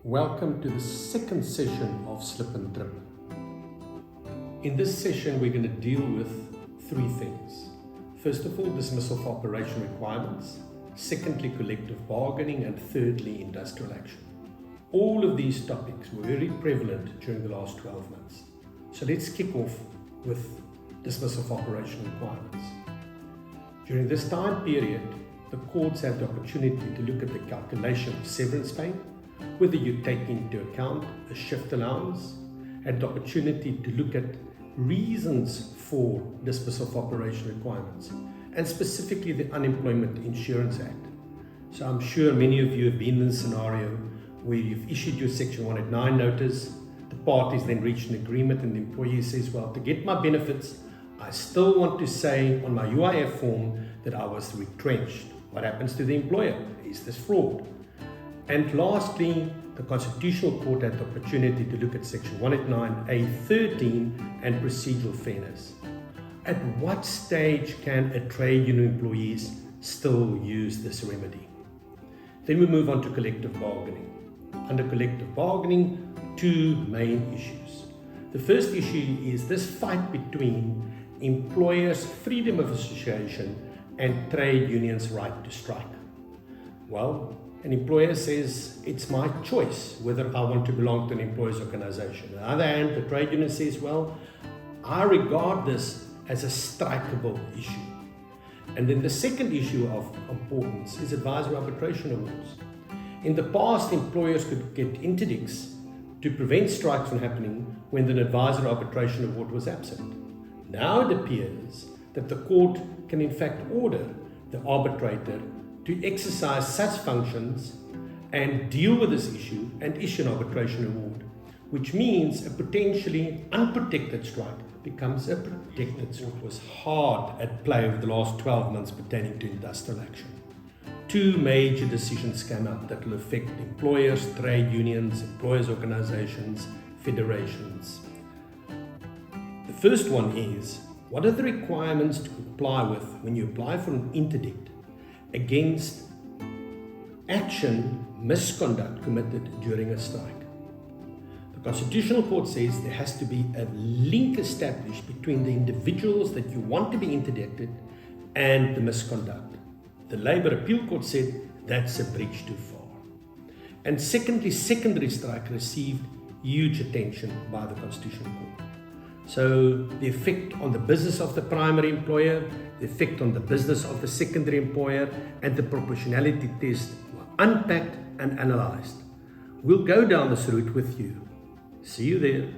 Welcome to the second session of Slip and Trip. In this session, we're going to deal with three things. First of all, dismissal for operation requirements. Secondly, collective bargaining. And thirdly, industrial action. All of these topics were very prevalent during the last 12 months. So let's kick off with dismissal for operation requirements. During this time period, the courts had the opportunity to look at the calculation of severance pay, whether you take into account a shift allowance, had the opportunity to look at reasons for dismissal of operation requirements, and specifically the Unemployment Insurance Act. So I'm sure many of you have been in a scenario where you've issued your Section 189 notice, the parties then reach an agreement and the employee says, well, to get my benefits, I still want to say on my UIF form that I was retrenched. What happens to the employer? Is this fraud? And lastly, the Constitutional Court had the opportunity to look at Section 189A13 and procedural fairness. At what stage can a trade union employees still use this remedy? Then we move on to collective bargaining. Under collective bargaining, two main issues. The first issue is this fight between employers' freedom of association and trade unions' right to strike. Well, an employer says, it's my choice whether I want to belong to an employer's organization. On the other hand, the trade union says, well, I regard this as a strikeable issue. And then the second issue of importance is advisory arbitration awards. In the past, employers could get interdicts to prevent strikes from happening when the advisory arbitration award was absent. Now it appears that the court can in fact order the arbitrator to exercise such functions and deal with this issue and issue an arbitration award, which means a potentially unprotected strike becomes a protected strike. It was hard at play over the last 12 months pertaining to industrial action. Two major decisions came out that will affect employers, trade unions, employers' organizations, federations. The first one is, what are the requirements to comply with when you apply for an interdict against action, misconduct committed during a strike? The Constitutional Court says there has to be a link established between the individuals that you want to be interdicted and the misconduct. The Labour Appeal Court said that's a bridge too far. And secondly, secondary strike received huge attention by the Constitutional Court. So the effect on the business of the primary employer, the effect on the business of the secondary employer, and the proportionality test were unpacked and analyzed. We'll go down this route with you. See you there.